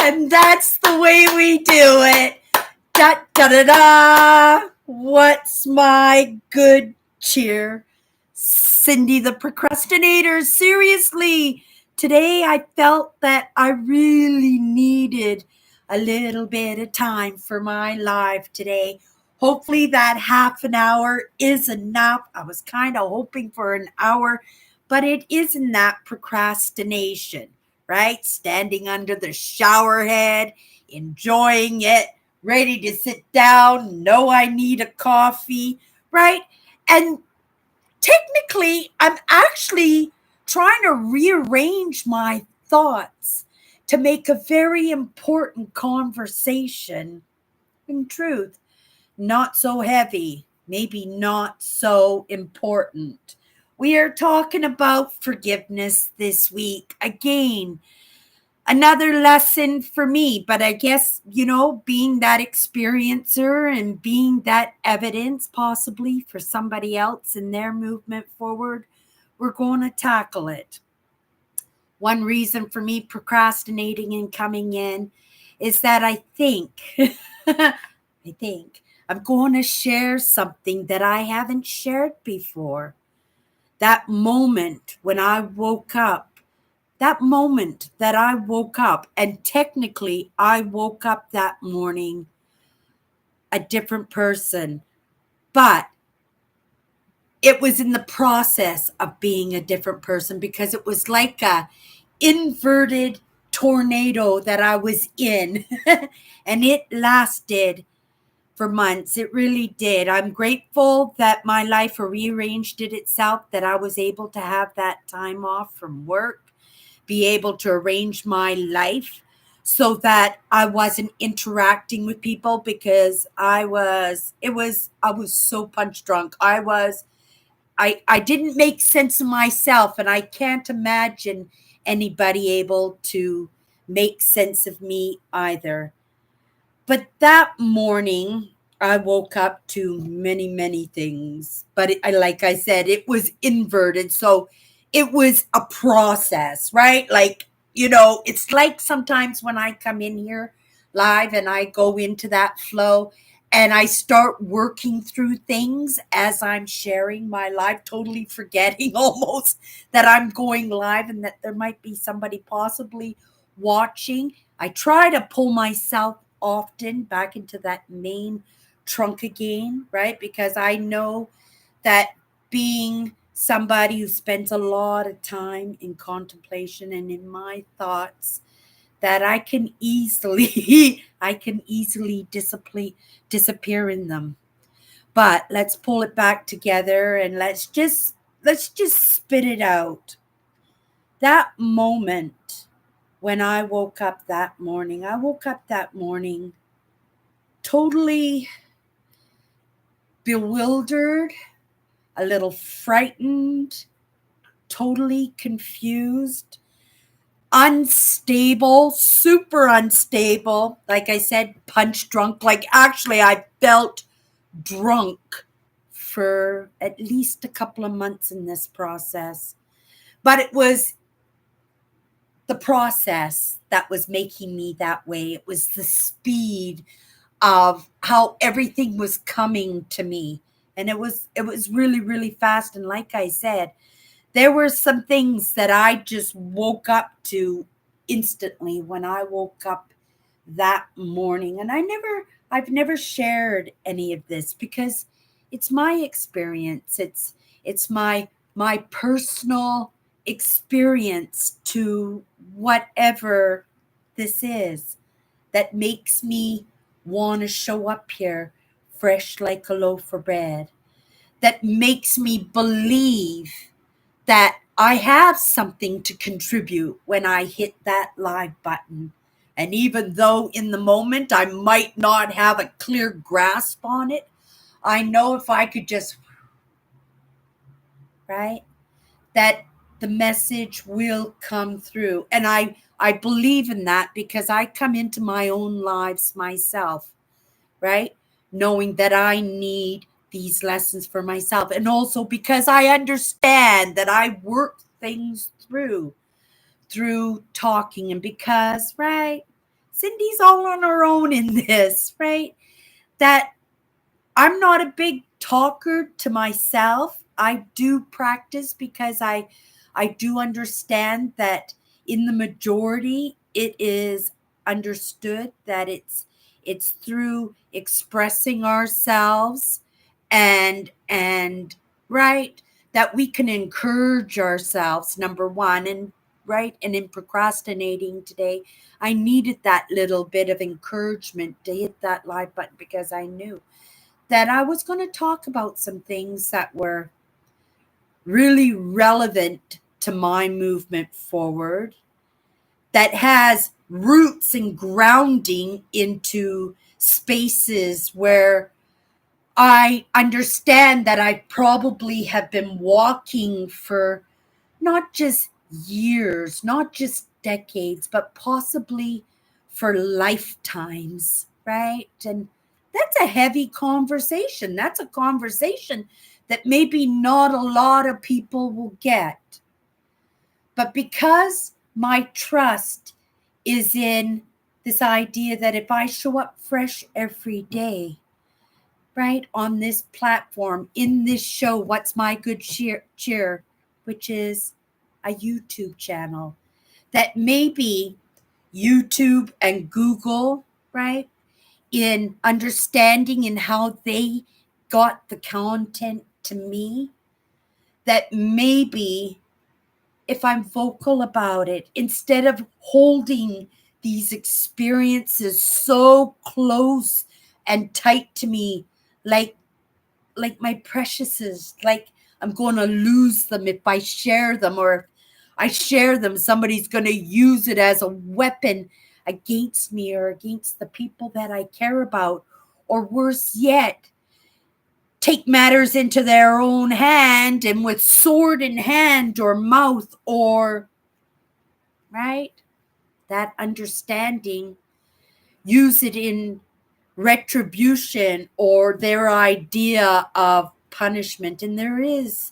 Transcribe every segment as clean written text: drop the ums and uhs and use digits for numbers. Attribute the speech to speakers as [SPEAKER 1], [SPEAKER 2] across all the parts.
[SPEAKER 1] And that's the way we do it. Da da da da. What's my good cheer? Cindy the procrastinator. Seriously, today I felt that I really needed a little bit of time for my live today. Hopefully, that half an hour is enough. I was kind of hoping for an hour, but it isn't that procrastination, right? Standing under the shower head, enjoying it, ready to sit down, know I need a coffee, right? And technically, I'm actually trying to rearrange my thoughts to make a very important conversation, in truth, not so heavy, maybe not so important. We are talking about forgiveness this week. Again, another lesson for me, but I guess, being that experiencer and being that evidence possibly for somebody else in their movement forward, we're going to tackle it. One reason for me procrastinating and coming in is that I think I'm going to share something that I haven't shared before. That moment when I woke up, and technically I woke up that morning a different person, but it was in the process of being a different person because it was like a inverted tornado that I was in and it lasted for months. It really did. I'm grateful that my life rearranged it itself, that I was able to have that time off from work, be able to arrange my life so that I wasn't interacting with people because I was so punch drunk. I didn't make sense of myself, and I can't imagine anybody able to make sense of me either. But that morning, I woke up to many, many things. But like I said, it was inverted. So it was a process, right? Like, it's like sometimes when I come in here live and I go into that flow and I start working through things as I'm sharing my live, totally forgetting almost that I'm going live and that there might be somebody possibly watching. I try to pull myself often back into that main trunk again, right? Because I know that being somebody who spends a lot of time in contemplation and in my thoughts, that I can easily disappear in them. But let's pull it back together and let's just spit it out. That moment when I woke up that morning, totally bewildered, a little frightened, totally confused, unstable, super unstable. Like I said, punch drunk. Like actually, I felt drunk for at least a couple of months in this process. But it was the process that was making me that way. It was the speed of how everything was coming to me. And it was really, really fast. And like I said, there were some things that I just woke up to instantly when I woke up that morning. And I've never shared any of this because it's my experience. It's my personal experience to whatever this is that makes me want to show up here fresh like a loaf of bread, that makes me believe that I have something to contribute when I hit that live button. And even though in the moment I might not have a clear grasp on it, I know if I could just, right, that the message will come through. And I believe in that because I come into my own lives myself, right? Knowing that I need these lessons for myself. And also because I understand that I work things through talking, and because, right, Cindy's all on her own in this, right? That I'm not a big talker to myself. I do practice because I do understand that in the majority it is understood that it's through expressing ourselves and right, that we can encourage ourselves, number one. And right, and in procrastinating today, I needed that little bit of encouragement to hit that live button because I knew that I was going to talk about some things that were really relevant to my movement forward, that has roots and grounding into spaces where I understand that I probably have been walking for not just years, not just decades, but possibly for lifetimes, right? And that's a heavy conversation. That's a conversation that maybe not a lot of people will get. But because my trust is in this idea that if I show up fresh every day, right, on this platform, in this show, What's My Good Cheer, which is a YouTube channel, that maybe YouTube and Google, right, in understanding in how they got the content to me, that maybe if I'm vocal about it, instead of holding these experiences so close and tight to me, like my preciouses, like I'm going to lose them if I share them, or if I share them, somebody's going to use it as a weapon against me or against the people that I care about, or worse yet, take matters into their own hand and with sword in hand or mouth, or right, that understanding, use it in retribution or their idea of punishment. And there is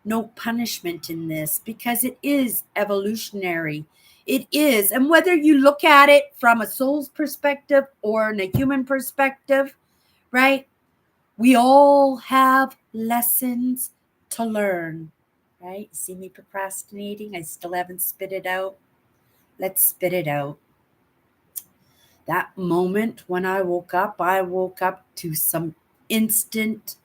[SPEAKER 1] no punishment in this because it is evolutionary. It is. And whether you look at it from a soul's perspective or in a human perspective, right? We all have lessons to learn, right? See me procrastinating? I still haven't spit it out. Let's spit it out. That moment when I woke up to some instant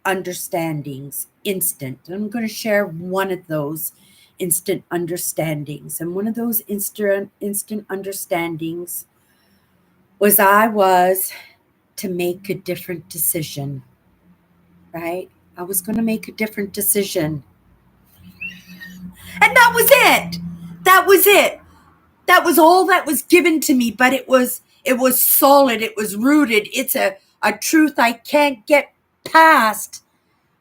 [SPEAKER 1] understandings. Instant. And I'm going to share one of those instant understandings. And one of those instant understandings was I was to make a different decision, right? I was going to make a different decision. And that was it. That was it. That was all that was given to me, but it was solid, it was rooted. It's a truth I can't get past.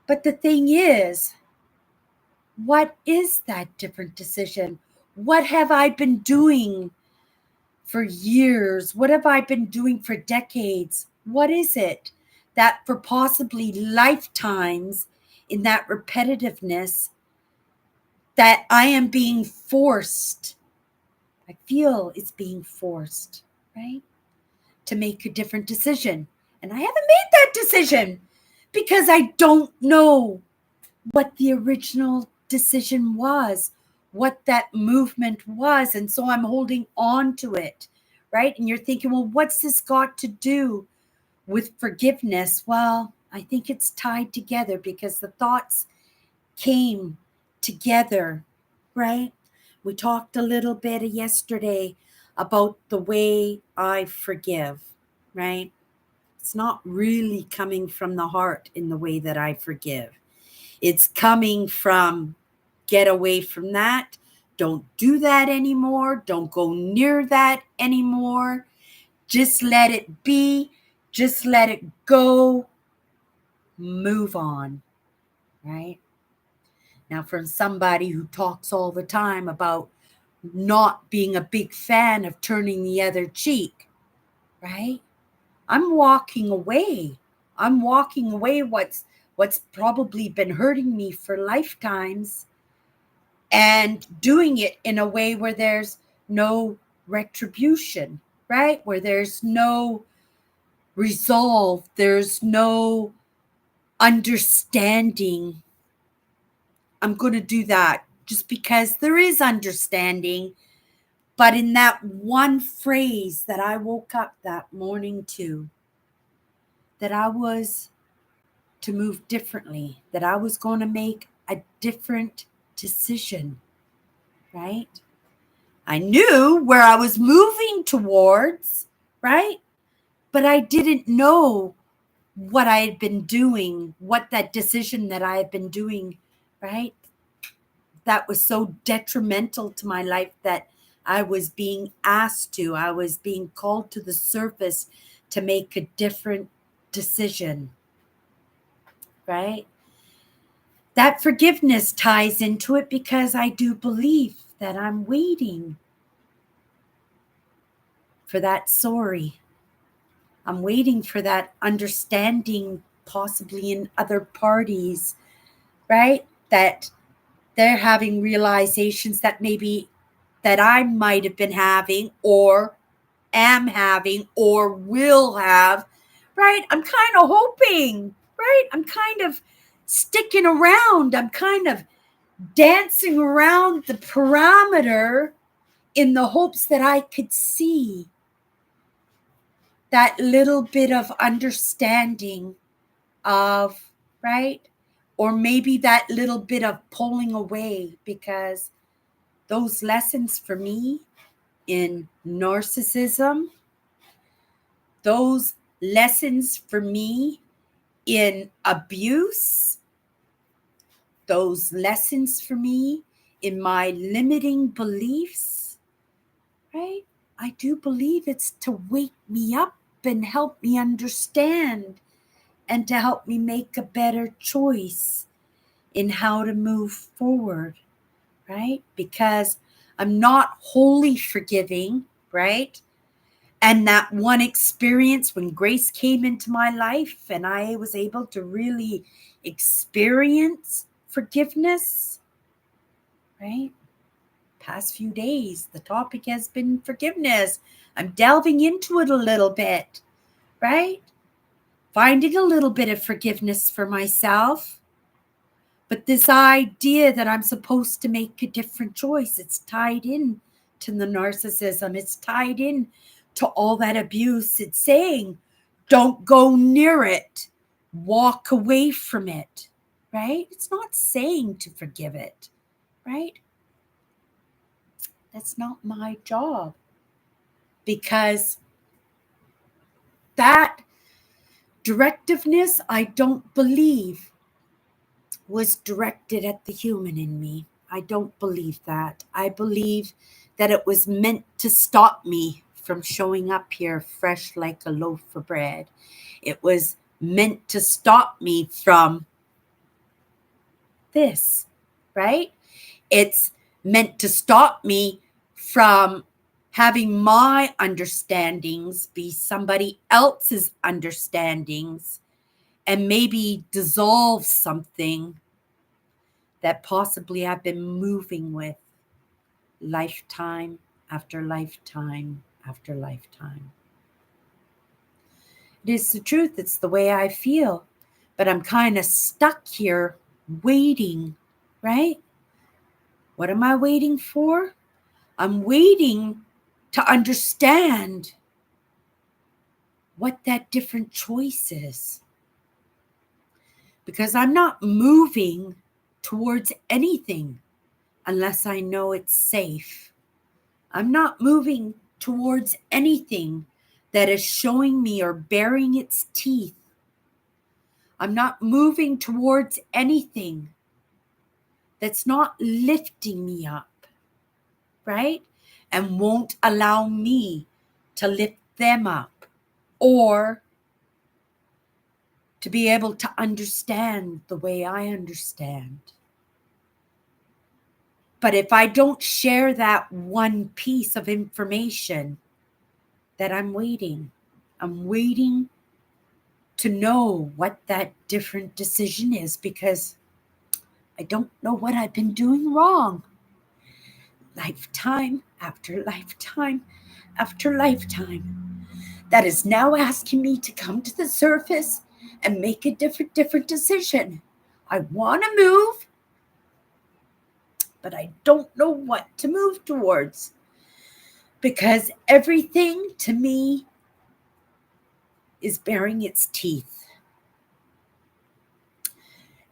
[SPEAKER 1] But the thing is, what is that different decision? What have I been doing for years? What have I been doing for decades? What is it that for possibly lifetimes in that repetitiveness that I am being forced? I feel it's being forced, right? To make a different decision. And I haven't made that decision because I don't know what the original decision was, what that movement was. And so I'm holding on to it, right? And you're thinking, well, what's this got to do with forgiveness? Well, I think it's tied together because the thoughts came together, right? We talked a little bit yesterday about the way I forgive, right? It's not really coming from the heart in the way that I forgive. It's coming from get away from that. Don't do that anymore. Don't go near that anymore. Just let it be. Just let it go. Move on, right? Now, from somebody who talks all the time about not being a big fan of turning the other cheek, right? I'm walking away. I'm walking away what's probably been hurting me for lifetimes and doing it in a way where there's no retribution, right? Where there's no resolve, there's no understanding. I'm going to do that just because there is understanding. But in that one phrase that I woke up that morning to, that I was to move differently, that I was going to make a different decision, right? I knew where I was moving towards, right? But I didn't know what I had been doing, what that decision that I had been doing, right? That was so detrimental to my life that I was being asked to, I was being called to the surface to make a different decision, right? That forgiveness ties into it because I do believe that I'm waiting for that sorry. I'm waiting for that understanding, possibly in other parties, right? That they're having realizations that maybe that I might have been having or am having or will have, right? I'm kind of hoping, right? I'm kind of sticking around. I'm kind of dancing around the parameter in the hopes that I could see that little bit of understanding of, right? Or maybe that little bit of pulling away, because those lessons for me in narcissism, those lessons for me in abuse, those lessons for me in my limiting beliefs, right? I do believe it's to wake me up and help me understand and to help me make a better choice in how to move forward, right? Because I'm not wholly forgiving, right? And that one experience when grace came into my life and I was able to really experience forgiveness, right? Past few days, the topic has been forgiveness. I'm delving into it a little bit, right? Finding a little bit of forgiveness for myself. But this idea that I'm supposed to make a different choice, it's tied in to the narcissism. It's tied in to all that abuse. It's saying, don't go near it. Walk away from it, right? It's not saying to forgive it, right? That's not my job, because that directiveness, I don't believe, was directed at the human in me. I don't believe that. I believe that it was meant to stop me from showing up here fresh like a loaf of bread. It was meant to stop me from this, right? It's meant to stop me from having my understandings be somebody else's understandings and maybe dissolve something that possibly I've been moving with lifetime after lifetime after lifetime. It is the truth. It's the way I feel. But I'm kind of stuck here waiting, right? What am I waiting for? I'm waiting to understand what that different choice is. Because I'm not moving towards anything unless I know it's safe. I'm not moving towards anything that is showing me or baring its teeth. I'm not moving towards anything that's not lifting me up, right? And won't allow me to lift them up or to be able to understand the way I understand. But if I don't share that one piece of information, that I'm waiting to know what that different decision is, because I don't know what I've been doing wrong. lifetime after lifetime after lifetime that is now asking me to come to the surface and make a different decision. I want to move, but I don't know what to move towards because everything to me is baring its teeth.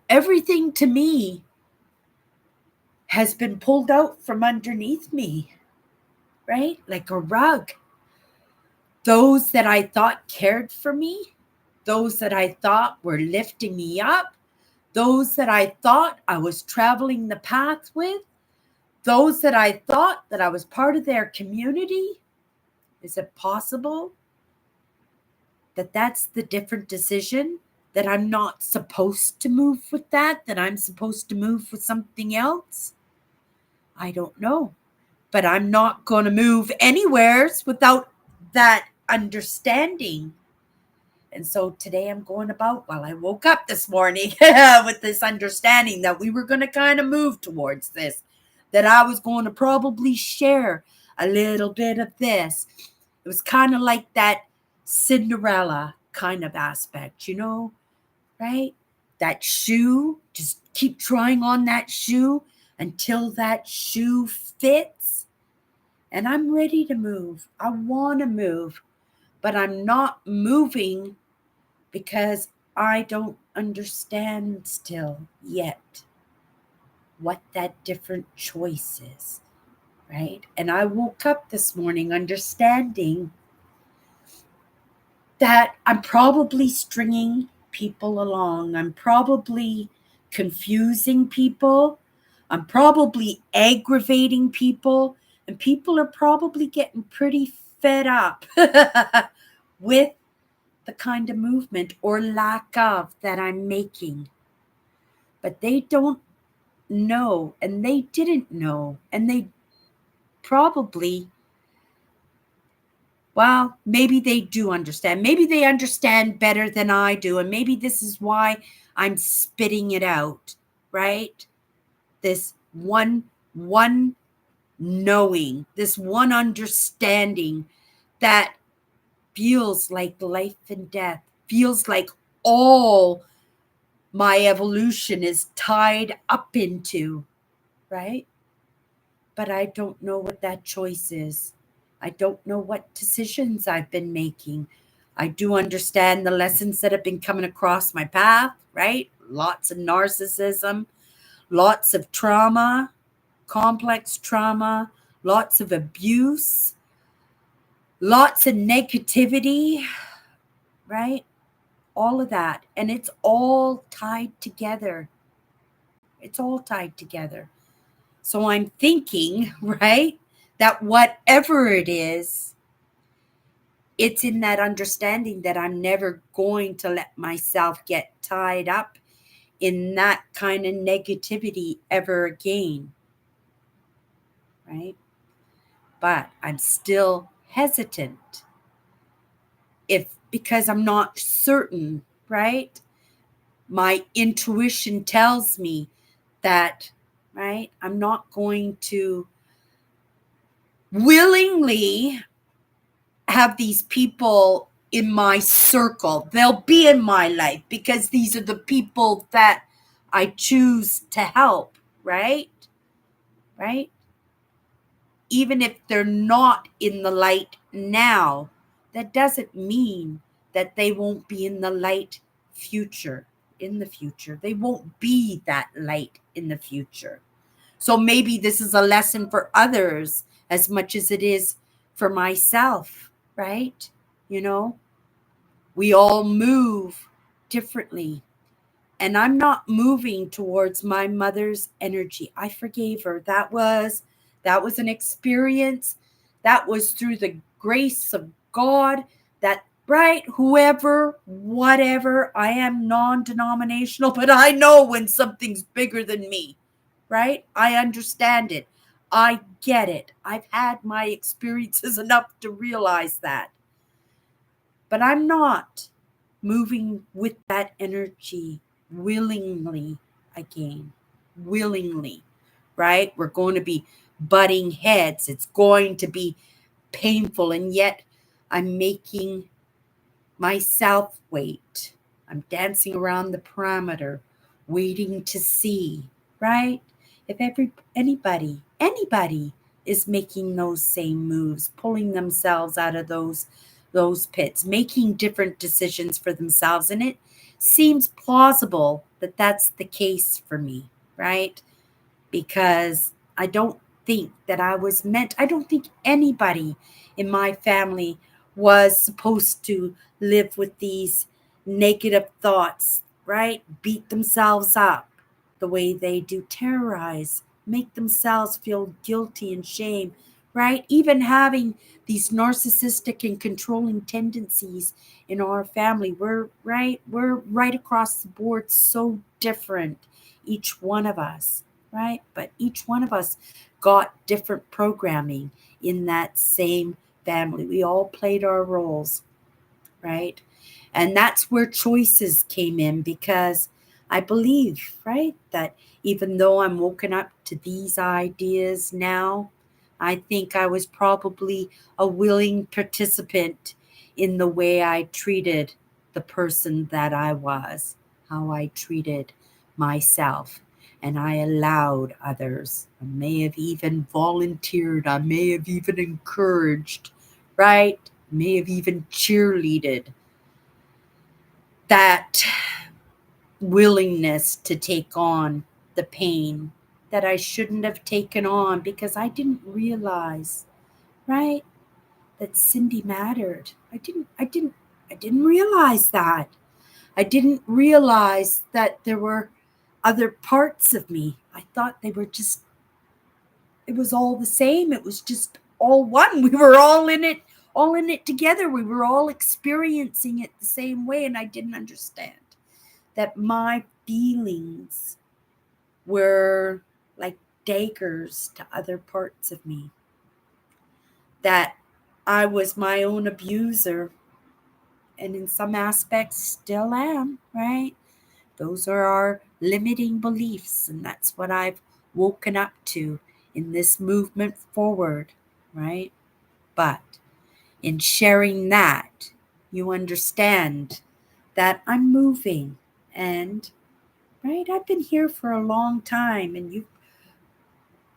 [SPEAKER 1] Everything to me has been pulled out from underneath me, right? Like a rug. Those that I thought cared for me, those that I thought were lifting me up, those that I thought I was traveling the path with, those that I thought that I was part of their community. Is it possible that that's the different decision? That I'm not supposed to move with that I'm supposed to move with something else? I don't know. But I'm not going to move anywheres without that understanding. And so today I'm going about, well, I woke up this morning with this understanding that we were going to kind of move towards this, that I was going to probably share a little bit of this. It was kind of like that Cinderella kind of aspect, right? That shoe, just keep trying on that shoe until that shoe fits. And I'm ready to move. I want to move, but I'm not moving because I don't understand still yet what that different choice is, right? And I woke up this morning understanding that I'm probably stringing people along. I'm probably confusing people. I'm probably aggravating people. And people are probably getting pretty fed up with the kind of movement or lack of that I'm making. But they don't know, and they didn't know, and they probably, well, maybe they do understand. Maybe they understand better than I do, and maybe this is why I'm spitting it out, right? This one knowing, this one understanding that feels like life and death, feels like all my evolution is tied up into, right? But I don't know what that choice is. I don't know what decisions I've been making. I do understand the lessons that have been coming across my path, right? Lots of narcissism, lots of trauma, complex trauma, lots of abuse, lots of negativity, right? All of that. And it's all tied together. It's all tied together. So I'm thinking, right, that whatever it is, it's in that understanding that I'm never going to let myself get tied up in that kind of negativity ever again, right? But I'm still hesitant because I'm not certain, right? My intuition tells me that, right, I'm not going to willingly have these people in my circle. They'll be in my life because these are the people that I choose to help, right? Right? Even if they're not in the light now, that doesn't mean that they won't be in the light in the future. They won't be that light in the future. So maybe this is a lesson for others as much as it is for myself, right? We all move differently. And I'm not moving towards my mother's energy. I forgave her. That was an experience. That was through the grace of God. That, right, whoever, whatever, I am non-denominational, but I know when something's bigger than me, right? I understand it. I get it. I've had my experiences enough to realize that. But I'm not moving with that energy willingly again. Willingly. right? We're going to be butting heads. It's going to be painful. And yet I'm making myself wait. I'm dancing around the perimeter, waiting to see, right? If anybody is making those same moves, pulling themselves out of those pits, making different decisions for themselves, and it seems plausible that that's the case for me, right? Because I don't think anybody in my family was supposed to live with these negative thoughts, right? Beat themselves up the way they do, terrorize, make themselves feel guilty and shame, right? Even having these narcissistic and controlling tendencies in our family. We're right across the board, so different, each one of us, right? But each one of us got different programming in that same family. We all played our roles, right? And that's where choices came in, because I believe, right, that even though I'm woken up to these ideas now, I think I was probably a willing participant in the way I treated the person that I was, how I treated myself. And I allowed others. I may have even volunteered. I may have even encouraged, right? May have even cheerleaded that willingness to take on the pain that I shouldn't have taken on, because I didn't realize, right, that Cindy mattered. I didn't realize that. I didn't realize that there were other parts of me. I thought they were just, it was all the same. It was just all one. We were all in it together. We were all experiencing it the same way, and I didn't understand that my feelings were like daggers to other parts of me, that I was my own abuser, and in some aspects still am, right? Those are our limiting beliefs, and that's what I've woken up to in this movement forward, right? But in sharing that, you understand that I'm moving, and right, I've been here for a long time, and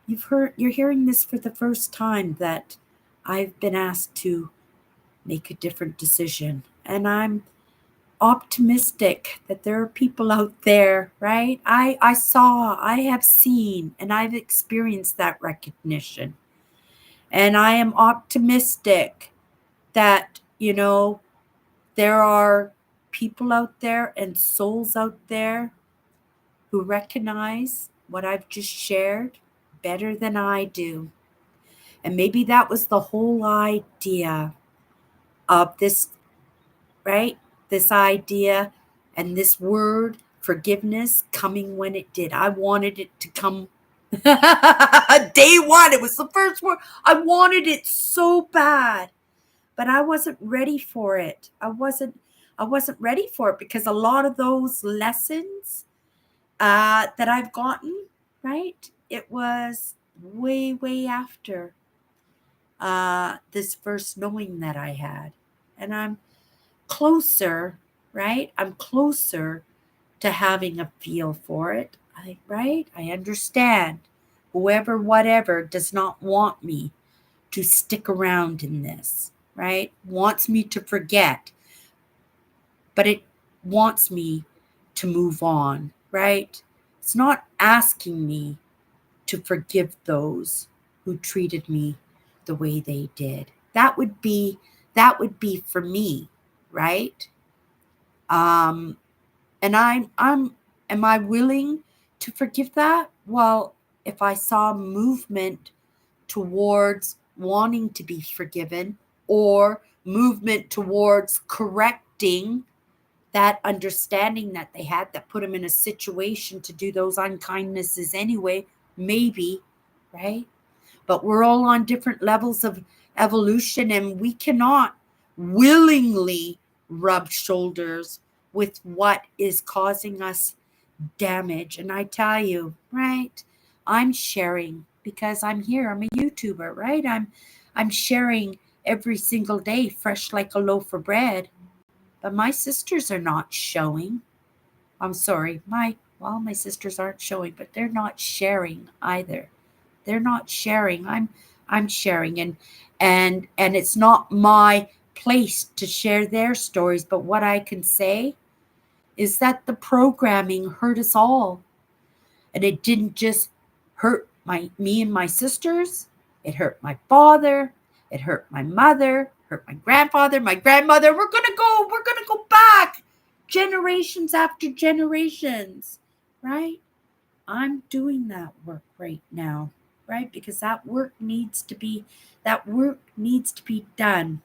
[SPEAKER 1] you're hearing this for the first time, that I've been asked to make a different decision. And I'm optimistic that there are people out there, right? I have seen, and I've experienced that recognition. And I am optimistic that, there are people out there and souls out there who recognize what I've just shared better than I do. And maybe that was the whole idea of this, right? This idea and this word, forgiveness, coming when it did. I wanted it to come day one. It was the first word. I wanted it so bad, but I wasn't ready for it. I wasn't ready for it, because a lot of those lessons that I've gotten, right? It was way, way after this first knowing that I had. And I'm closer, right? I'm closer to having a feel for it. Right? I understand. Whoever, whatever, does not want me to stick around in this, right? Wants me to forget, but it wants me to move on, right? It's not asking me to forgive those who treated me the way they did. That would be for me, right? Um, and I'm am I willing to forgive that? Well, if I saw movement towards wanting to be forgiven, or movement towards correcting that understanding that they had that put them in a situation to do those unkindnesses anyway, maybe, right? But we're all on different levels of evolution, and we cannot willingly rub shoulders with what is causing us damage. And I tell you, right, I'm sharing because I'm here. I'm a YouTuber, right? I'm sharing every single day, fresh like a loaf of bread. But my sisters are not showing. I'm sorry, my sisters aren't showing, but they're not sharing either. They're not sharing. I'm sharing, and it's not my place to share their stories, but what I can say is that the programming hurt us all. And it didn't just hurt me and my sisters, it hurt my father, it hurt my mother, hurt my grandfather, my grandmother. We're gonna go back generations after generations, right? I'm doing that work right now, right? Because that work needs to be done.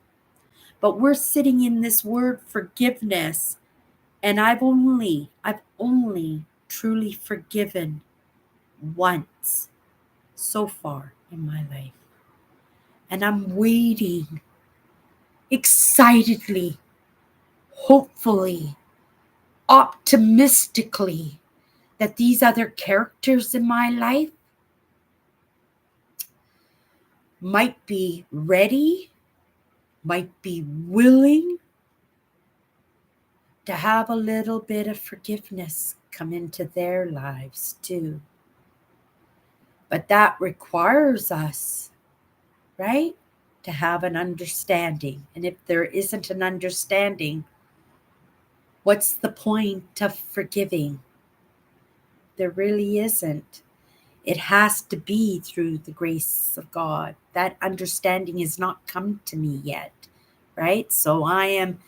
[SPEAKER 1] But we're sitting in this word forgiveness, and I've only truly forgiven once so far in my life. And I'm waiting excitedly, hopefully, optimistically that these other characters in my life might be ready, might be willing to have a little bit of forgiveness come into their lives too. But that requires us, right, to have an understanding. And if there isn't an understanding, what's the point of forgiving? There really isn't. It has to be through the grace of God. That understanding has not come to me yet, right? So I am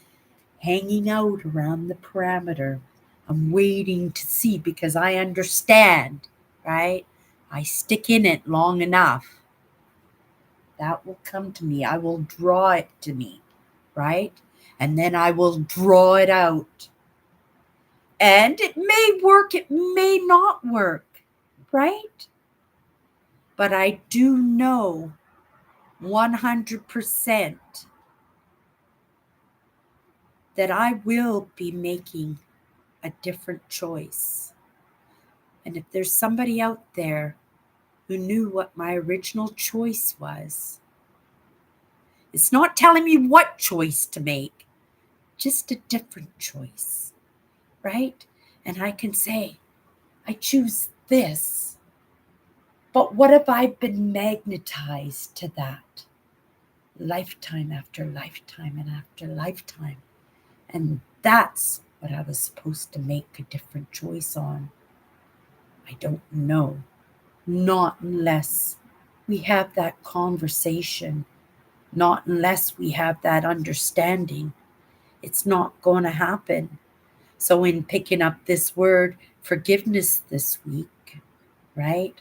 [SPEAKER 1] hanging out around the parameter. I'm waiting to see because I understand, right? I stick in it long enough. That will come to me. I will draw it to me, right? And then I will draw it out. And it may work, it may not work, right? But I do know 100% that I will be making a different choice. And if there's somebody out there who knew what my original choice was, it's not telling me what choice to make, just a different choice, right? And I can say, I choose this. But what if I've been magnetized to that lifetime after lifetime and after lifetime? And that's what I was supposed to make a different choice on. I don't know. Not unless we have that conversation, not unless we have that understanding. It's not going to happen. So, in picking up this word forgiveness this week, right?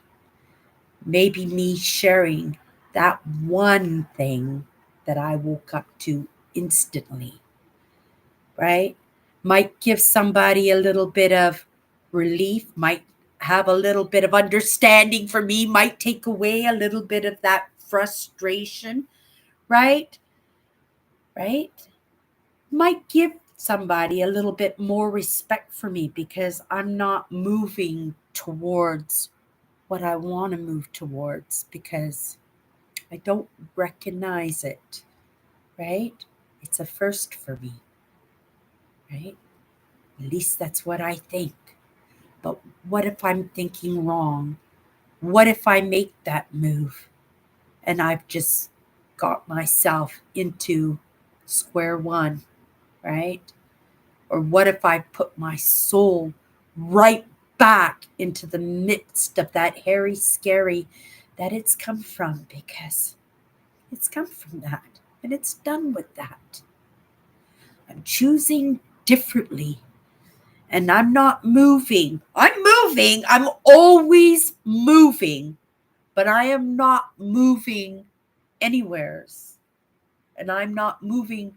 [SPEAKER 1] Maybe me sharing that one thing that I woke up to instantly, right? Might give somebody a little bit of relief, might have a little bit of understanding for me, might take away a little bit of that frustration, right? Right? Might give somebody a little bit more respect for me because I'm not moving towards what I want to move towards because I don't recognize it, right? It's a first for me, right? At least that's what I think. But what if I'm thinking wrong? What if I make that move and I've just got myself into square one, right? Or what if I put my soul right back into the midst of that hairy, scary that it's come from because it's come from that and it's done with that. I'm choosing differently and I'm not moving. I'm moving. I'm always moving, but I am not moving anywheres. And I'm not moving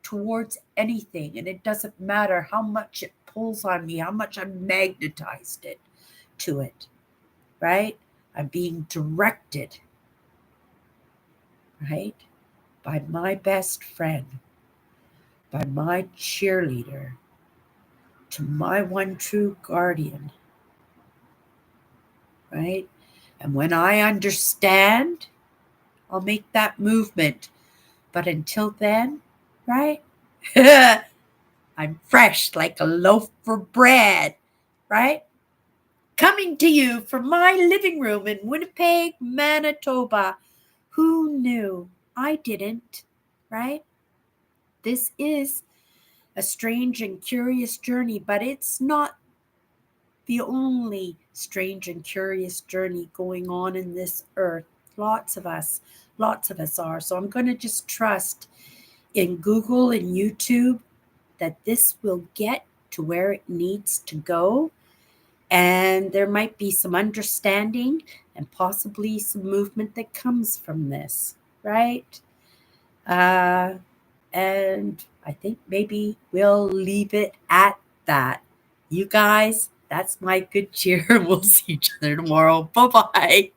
[SPEAKER 1] towards anything. And it doesn't matter how much it pulls on me, how much I'm magnetized it to it, right? I'm being directed, right? By my best friend, by my cheerleader, to my one true guardian, right? And when I understand, I'll make that movement. But until then, right? I'm fresh like a loaf of bread, right? Coming to you from my living room in Winnipeg, Manitoba. Who knew? I didn't, right? This is a strange and curious journey, but it's not the only strange and curious journey going on in this earth. Lots of us are. So I'm going to just trust in Google and YouTube that this will get to where it needs to go. And there might be some understanding and possibly some movement that comes from this, right? And I think maybe we'll leave it at that. You guys, that's my good cheer. We'll see each other tomorrow. Bye bye.